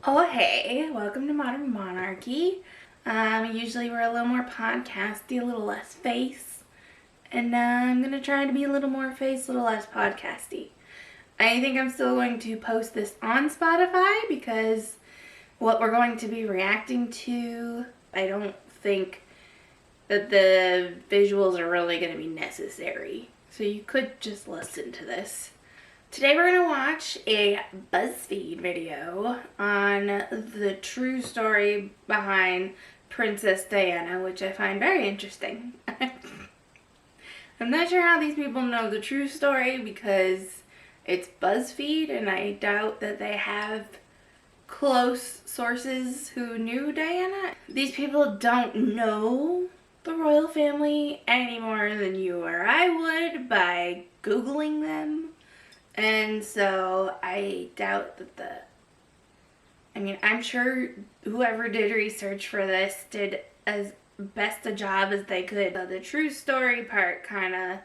Oh hey, welcome to Modern Monarchy. Usually we're a little more podcasty, a little less face. And I'm going to try to be a little more face, a little less podcasty. I think I'm still going to post this on Spotify because what we're going to be reacting to, I don't think that the visuals are really going to be necessary. So you could just listen to this. Today we're going to watch a Buzzfeed video on the true story behind Princess Diana, which I find very interesting. I'm not sure how these people know the true story because it's Buzzfeed, and I doubt that they have close sources who knew Diana. These people don't know the royal family any more than you or I would by Googling them. And so I doubt that I'm sure whoever did research for this did as best a job as they could. The true story part kind of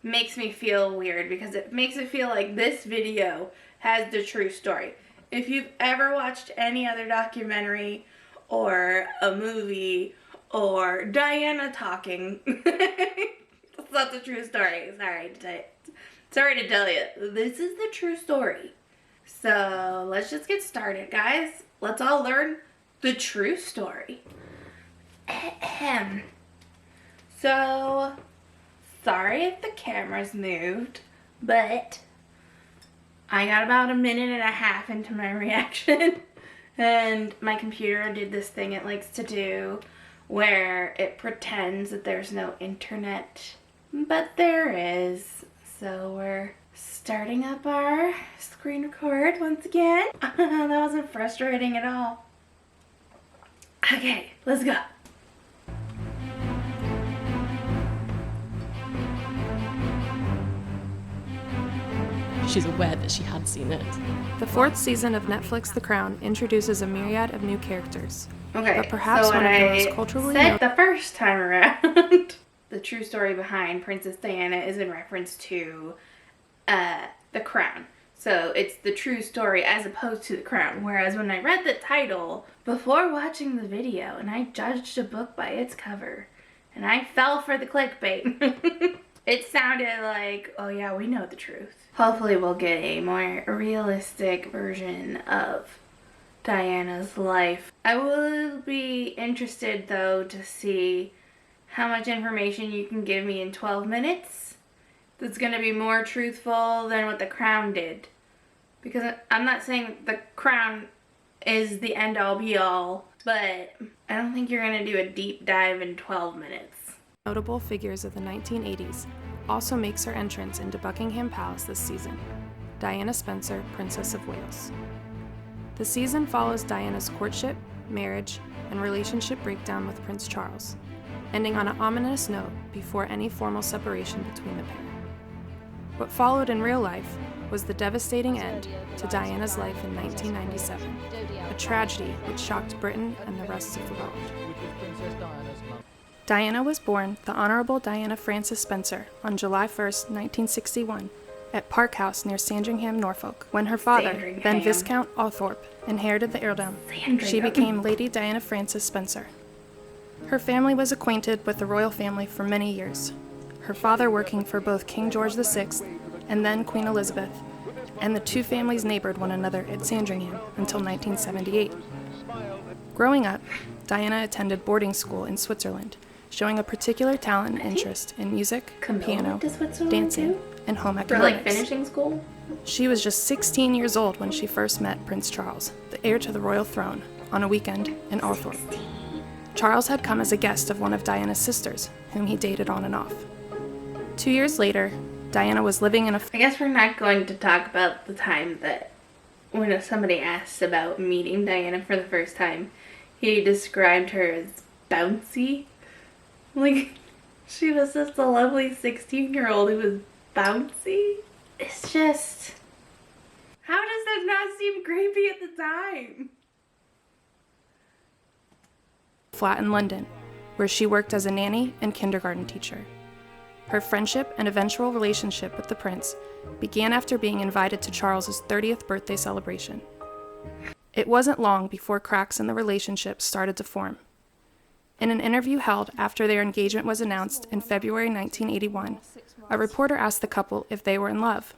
makes me feel weird because it makes it feel like this video has the true story. If you've ever watched any other documentary or a movie or Diana talking, that's not the true story. Sorry to tell you, this is the true story. So let's just get started, guys. Let's all learn the true story. So, sorry if the camera's moved, but I got about a minute and a half into my reaction, and my computer did this thing it likes to do where it pretends that there's no internet, but there is. So we're starting up our screen record once again. That wasn't frustrating at all. Okay, let's go. She's aware that she had seen it. The fourth season of Netflix The Crown introduces a myriad of new characters. Okay, but perhaps so one of the most I culturally said the first time around, the true story behind Princess Diana is in reference to The Crown. So it's the true story as opposed to The Crown. Whereas when I read the title before watching the video, and I judged a book by its cover, and I fell for the clickbait. It sounded like, oh yeah, we know the truth. Hopefully we'll get a more realistic version of Diana's life. I will be interested though to see how much information you can give me in 12 minutes that's going to be more truthful than what The Crown did. Because I'm not saying The Crown is the end-all be-all, but I don't think you're going to do a deep dive in 12 minutes. notable figures of the 1980s also makes her entrance into Buckingham Palace this season. Diana Spencer, Princess of Wales. The season follows Diana's courtship, marriage, and relationship breakdown with Prince Charles, ending on an ominous note before any formal separation between the pair. What followed in real life was the devastating end to Diana's life in 1997, a tragedy which shocked Britain and the rest of the world. Diana was born the Honorable Diana Frances Spencer on July 1, 1961, at Park House near Sandringham, Norfolk. When her father, then Viscount Althorp, inherited the earldom, she became Lady Diana Frances Spencer. Her family was acquainted with the royal family for many years, her father working for both King George VI and then Queen Elizabeth, and the two families neighbored one another at Sandringham until 1978. Growing up, Diana attended boarding school in Switzerland, showing a particular talent and interest in music, piano, dancing, and home economics. For finishing school? She was just 16 years old when she first met Prince Charles, the heir to the royal throne, on a weekend in Althorp. Charles had come as a guest of one of Diana's sisters, whom he dated on and off. 2 years later, Diana was living in a... I guess we're not going to talk about the time that when somebody asked about meeting Diana for the first time, he described her as bouncy. She was just a lovely 16-year-old who was bouncy. It's just... how does that not seem creepy at the time? Flat in London, where she worked as a nanny and kindergarten teacher. Her friendship and eventual relationship with the prince began after being invited to Charles's 30th birthday celebration. It wasn't long before cracks in the relationship started to form. In an interview held after their engagement was announced in February 1981, a reporter asked the couple if they were in love.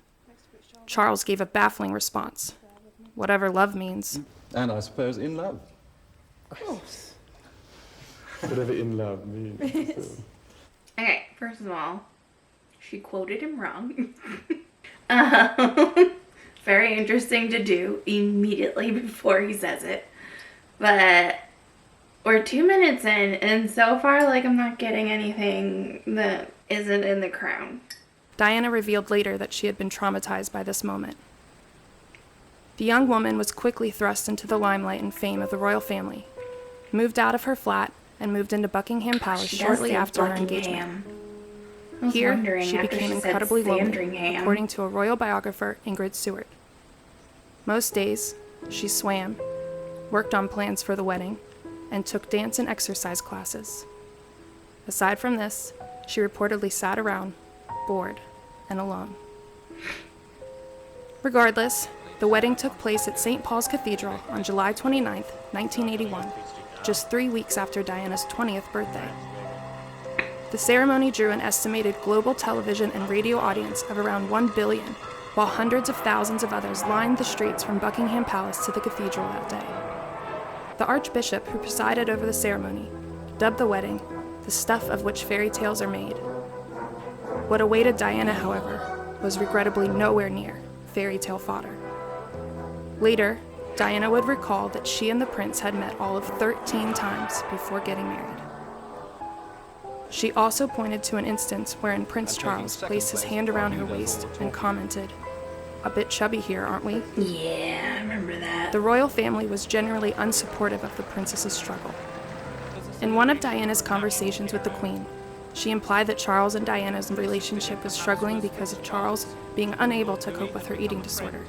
Charles gave a baffling response. Whatever love means. And I suppose in love. Of course. Whatever in love means. Okay, first of all, she quoted him wrong. Very interesting to do immediately before he says it. But we're 2 minutes in, and so far, I'm not getting anything that isn't in The Crown. Diana revealed later that she had been traumatized by this moment. The young woman was quickly thrust into the limelight and fame of the royal family, moved out of her flat, and moved into Buckingham Palace shortly after her engagement. Here, she became incredibly lonely, according to a royal biographer, Ingrid Seward. Most days, she swam, worked on plans for the wedding, and took dance and exercise classes. Aside from this, she reportedly sat around, bored, and alone. Regardless, the wedding took place at St. Paul's Cathedral on July 29, 1981, just 3 weeks after Diana's 20th birthday. The ceremony drew an estimated global television and radio audience of around 1 billion, while hundreds of thousands of others lined the streets from Buckingham Palace to the cathedral that day. The Archbishop who presided over the ceremony dubbed the wedding the stuff of which fairy tales are made. What awaited Diana, however, was regrettably nowhere near fairy tale fodder. Later, Diana would recall that she and the prince had met all of 13 times before getting married. She also pointed to an instance wherein Prince Charles placed his hand around her waist and commented, "A bit chubby here, aren't we?" Yeah, I remember that. The royal family was generally unsupportive of the princess's struggle. In one of Diana's conversations with the Queen, she implied that Charles and Diana's relationship was struggling because of Charles being unable to cope with her eating disorder.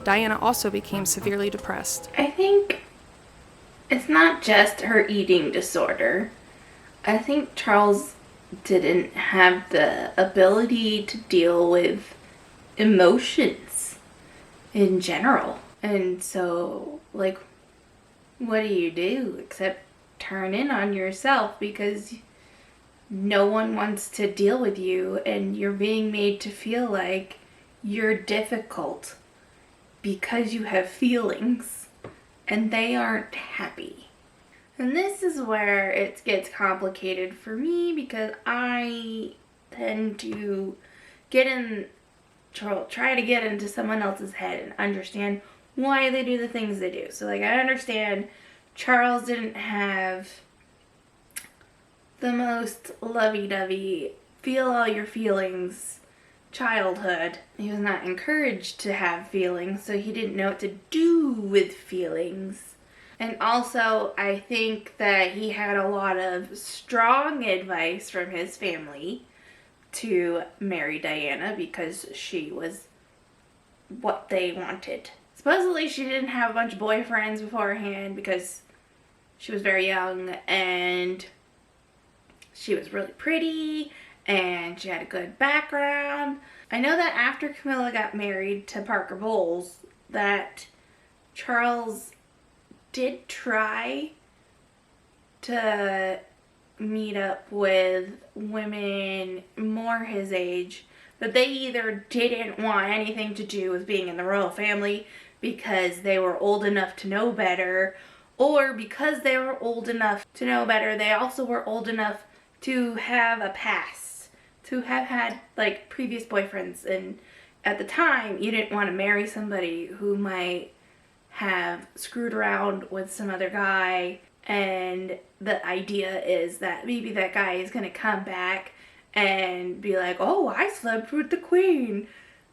Diana also became severely depressed. I think it's not just her eating disorder. I think Charles didn't have the ability to deal with emotions in general. And so, what do you do except turn in on yourself because no one wants to deal with you and you're being made to feel like you're difficult because you have feelings and they aren't happy. And this is where it gets complicated for me because I tend to try to get into someone else's head and understand why they do the things they do. So I understand Charles didn't have the most lovey-dovey, feel all your feelings childhood. He was not encouraged to have feelings, so he didn't know what to do with feelings. And also, I think that he had a lot of strong advice from his family to marry Diana because she was what they wanted. Supposedly, she didn't have a bunch of boyfriends beforehand because she was very young and she was really pretty and she had a good background. I know that after Camilla got married to Parker Bowles, that Charles did try to meet up with women more his age, but they either didn't want anything to do with being in the royal family because they were old enough to know better, or because they were old enough to know better, they also were old enough to have a past, to have had previous boyfriends, and at the time you didn't want to marry somebody who might have screwed around with some other guy, and the idea is that maybe that guy is going to come back and be like, "Oh, I slept with the queen,"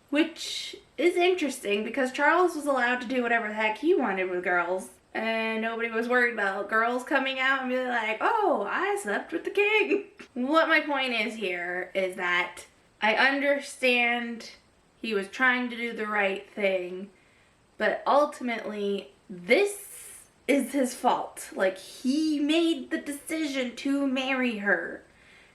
which is interesting because Charles was allowed to do whatever the heck he wanted with girls, and nobody was worried about girls coming out and being like, "Oh, I slept with the king." What my point is here is that I understand he was trying to do the right thing, but ultimately, this is his fault. He made the decision to marry her,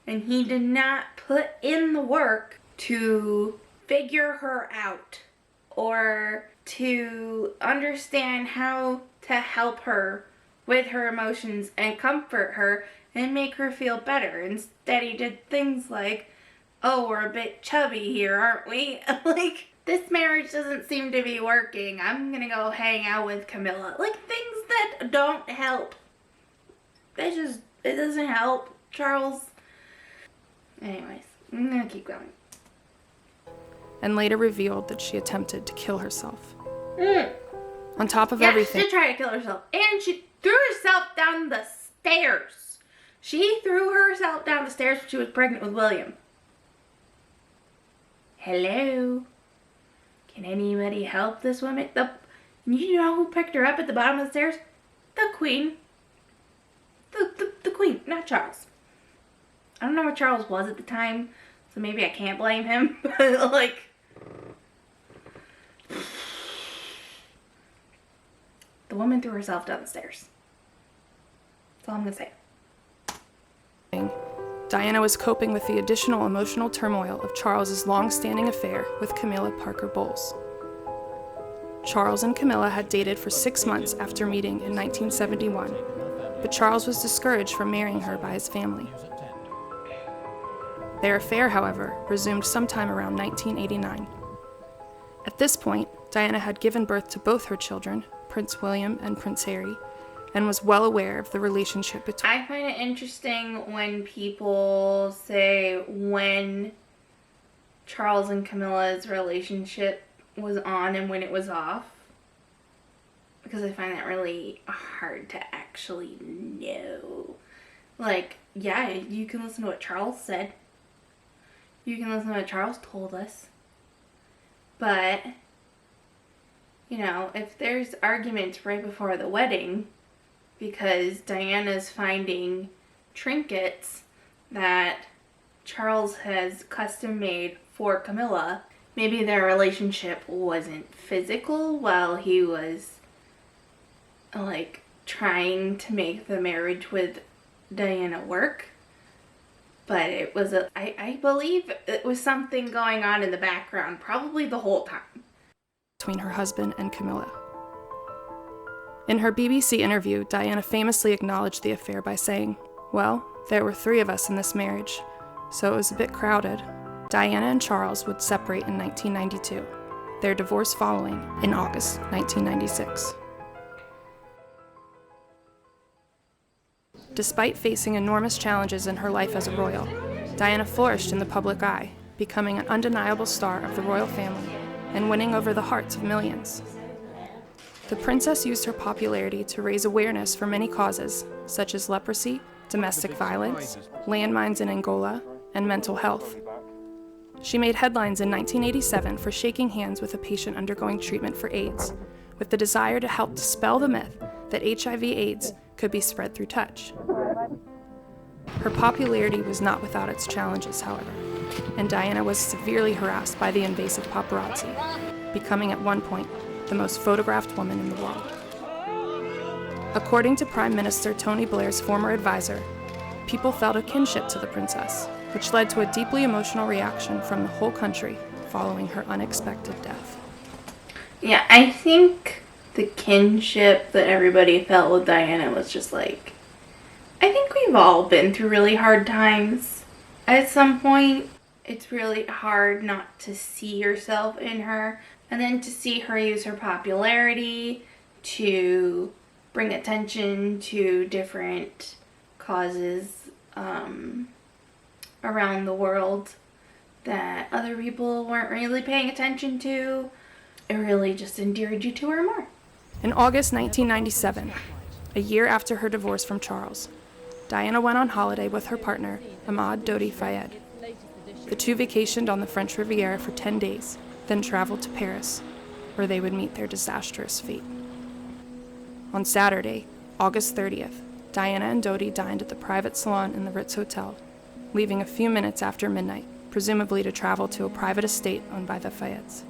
and he did not put in the work to figure her out or to understand how to help her with her emotions and comfort her and make her feel better. Instead, he did things like, oh, we're a bit chubby here, aren't we? Like, this marriage doesn't seem to be working. I'm gonna go hang out with Camilla. Like, things that don't help. It doesn't help. Charles. Anyways, I'm gonna keep going. And later revealed that she attempted to kill herself. On top of everything. She tried to kill herself. And she threw herself down the stairs. She threw herself down the stairs when she was pregnant with William. Hello? Can anybody help this woman? You know who picked her up at the bottom of the stairs? The Queen. The Queen, not Charles. I don't know where Charles was at the time, so maybe I can't blame him. But, like, the woman threw herself down the stairs. That's all I'm gonna say. Diana was coping with the additional emotional turmoil of Charles's long-standing affair with Camilla Parker Bowles. Charles and Camilla had dated for 6 months after meeting in 1971, but Charles was discouraged from marrying her by his family. Their affair, however, resumed sometime around 1989. At this point, Diana had given birth to both her children, Prince William and Prince Harry, and was well aware of the relationship between. I find it interesting when people say when Charles and Camilla's relationship was on and when it was off, because I find that really hard to actually know. Like, yeah, you can listen to what Charles said. You can listen to what Charles told us. But, you know, if there's arguments right before the wedding because Diana's finding trinkets that Charles has custom made for Camilla, maybe their relationship wasn't physical while he was, like, trying to make the marriage with Diana work. But it was I believe it was something going on in the background, probably the whole time. Between her husband and Camilla. In her BBC interview, Diana famously acknowledged the affair by saying, "Well, there were 3 of us in this marriage, so it was a bit crowded." Diana and Charles would separate in 1992, their divorce following in August 1996. Despite facing enormous challenges in her life as a royal, Diana flourished in the public eye, becoming an undeniable star of the royal family and winning over the hearts of millions. The princess used her popularity to raise awareness for many causes, such as leprosy, domestic violence, landmines in Angola, and mental health. She made headlines in 1987 for shaking hands with a patient undergoing treatment for AIDS, with the desire to help dispel the myth that HIV/AIDS could be spread through touch. Her popularity was not without its challenges, however, and Diana was severely harassed by the invasive paparazzi, becoming at one point the most photographed woman in the world. According to Prime Minister Tony Blair's former advisor, people felt a kinship to the princess, which led to a deeply emotional reaction from the whole country following her unexpected death. Yeah, I think the kinship that everybody felt with Diana was just like, I think we've all been through really hard times. At some point, it's really hard not to see yourself in her, and then to see her use her popularity to bring attention to different causes around the world that other people weren't really paying attention to. It really just endeared you to her more. In August 1997, a year after her divorce from Charles, Diana went on holiday with her partner, Ahmad Dodi Fayed. The two vacationed on the French Riviera for 10 days, then traveled to Paris, where they would meet their disastrous fate. On Saturday, August 30th, Diana and Dodi dined at the private salon in the Ritz Hotel, leaving a few minutes after midnight, presumably to travel to a private estate owned by the Fayeds.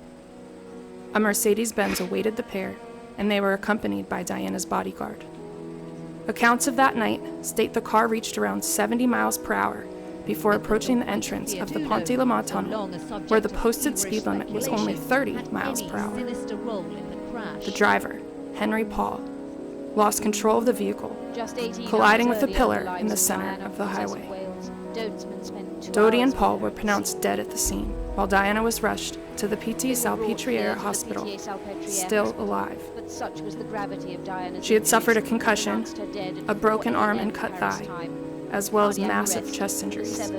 A Mercedes-Benz awaited the pair, and they were accompanied by Diana's bodyguard. Accounts of that night state the car reached around 70 miles per hour before approaching the entrance of the Pont de la Mare tunnel, where the posted speed limit was only 30 miles per hour. The driver, Henry Paul, lost control of the vehicle, colliding with a pillar in the center of the highway. Dodie and Paul were pronounced dead at the scene, while Diana was rushed to the Petit Salpêtrière Hospital, still alive. She had suffered a concussion, a broken arm and cut thigh, as well as massive chest injuries.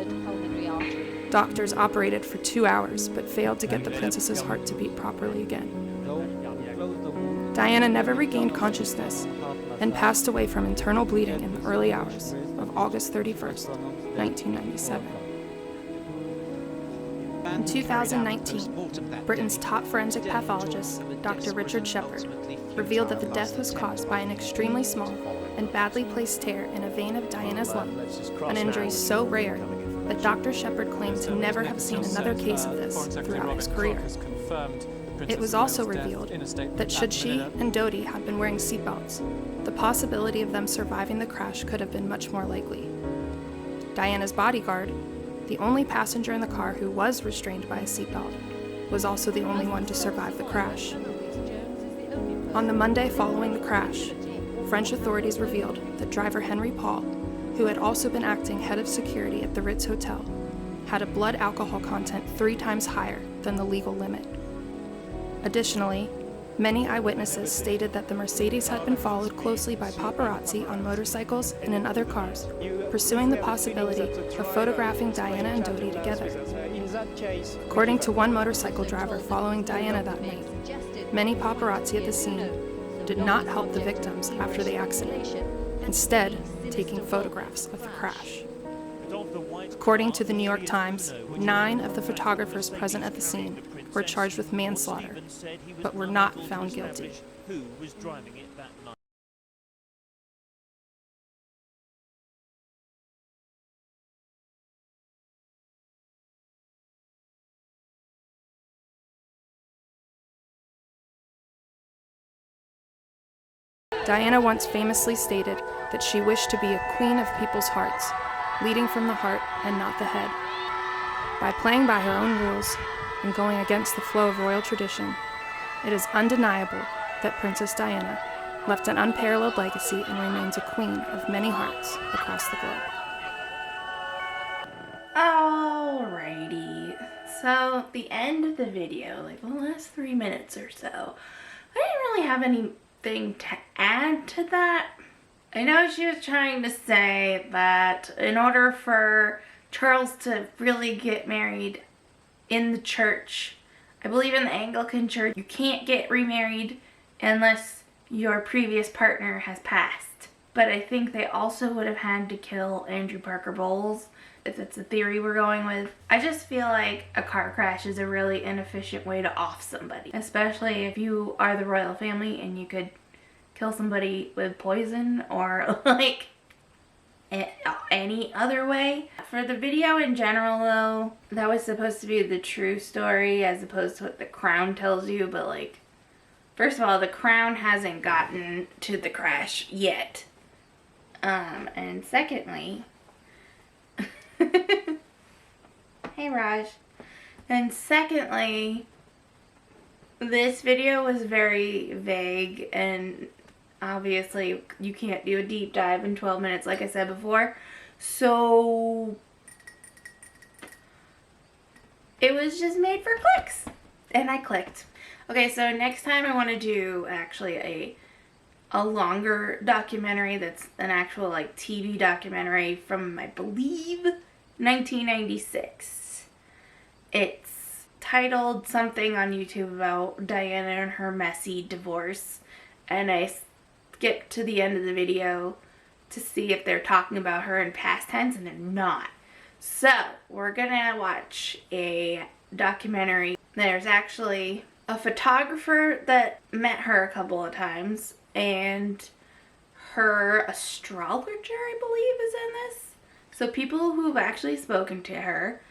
Doctors operated for 2 hours, but failed to get the princess's heart to beat properly again. Diana never regained consciousness and passed away from internal bleeding in the early hours of August 31st, 1997. In 2019, Britain's top forensic pathologist, Dr. Richard Shepherd, revealed that the death was caused by an extremely small and badly placed tear in a vein of Diana's lung, an injury so rare that Dr. Shepherd claimed to never have seen another case of this throughout his career. It was also revealed that should she and Dodie have been wearing seatbelts, the possibility of them surviving the crash could have been much more likely. Diana's bodyguard, the only passenger in the car who was restrained by a seatbelt, was also the only one to survive the crash. On the Monday following the crash, French authorities revealed that driver Henry Paul, who had also been acting head of security at the Ritz Hotel, had a blood alcohol content 3 times higher than the legal limit. Additionally, many eyewitnesses stated that the Mercedes had been followed closely by paparazzi on motorcycles and in other cars, pursuing the possibility of photographing Diana and Dodie together. According to one motorcycle driver following Diana that night, many paparazzi at the scene did not help the victims after the accident, instead taking photographs of the crash. According to the New York Times, 9 of the photographers present at the scene were charged with manslaughter, but were not found guilty. Diana once famously stated that she wished to be a queen of people's hearts, leading from the heart and not the head. By playing by her own rules and going against the flow of royal tradition, it is undeniable that Princess Diana left an unparalleled legacy and remains a queen of many hearts across the globe. Alrighty, so the end of the video, like the last 3 minutes or so, I didn't really have anything to add to that. I know she was trying to say that in order for Charles to really get married in the church, I believe in the Anglican church, you can't get remarried unless your previous partner has passed. But I think they also would have had to kill Andrew Parker Bowles, if that's the theory we're going with. I just feel like a car crash is a really inefficient way to off somebody, especially if you are the royal family and you could kill somebody with poison or like any other way. For the video in general though, that was supposed to be the true story as opposed to what the Crown tells you, but like, first of all, the Crown hasn't gotten to the crash yet. And secondly, hey Raj. And secondly, this video was very vague, and obviously you can't do a deep dive in 12 minutes like I said before. So it was just made for clicks, and I clicked. Okay, so next time I want to do actually a longer documentary that's an actual like TV documentary from, I believe, 1996. It's titled something on YouTube about Diana and her messy divorce, and I skipped to the end of the video to see if they're talking about her in past tense, and they're not. So we're gonna watch a documentary. There's actually a photographer that met her a couple of times, and her astrologer, I believe, is in this. So people who've actually spoken to her.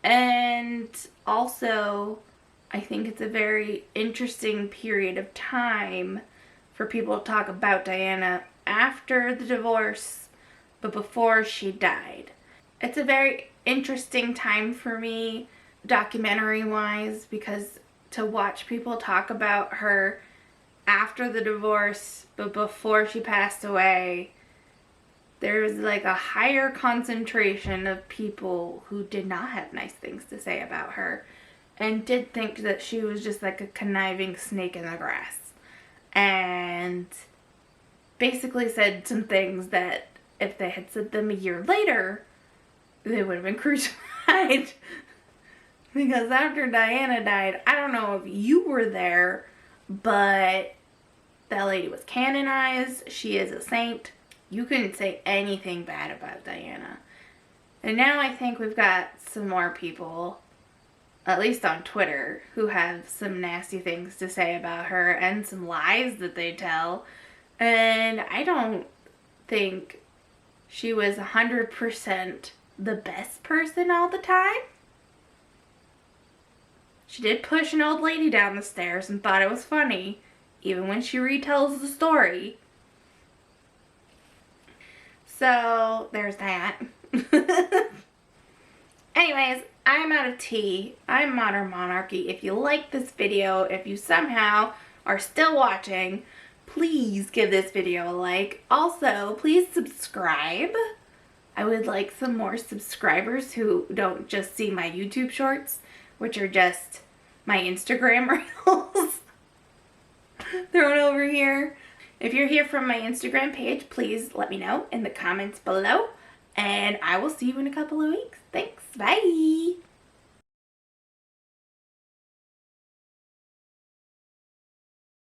And also, I think it's a very interesting period of time for people to talk about Diana after the divorce, but before she died. It's a very interesting time for me, documentary-wise, because to watch people talk about her after the divorce, but before she passed away, there was like a higher concentration of people who did not have nice things to say about her and did think that she was just like a conniving snake in the grass. And basically said some things that if they had said them a year later, they would have been crucified. Because after Diana died, I don't know if you were there, but that lady was canonized. She is a saint. You couldn't say anything bad about Diana. And now I think we've got some more people, at least on Twitter, who have some nasty things to say about her and some lies that they tell. And I don't think she was 100% the best person all the time. She did push an old lady down the stairs and thought it was funny, even when she retells the story. So, there's that. Anyways, I'm out of tea. I'm Modern Monarchy. If you like this video, if you somehow are still watching, please give this video a like. Also, please subscribe. I would like some more subscribers who don't just see my YouTube shorts, which are just my Instagram reels thrown over here. If you're here from my Instagram page, please let me know in the comments below. And I will see you in a couple of weeks. Thanks. Bye.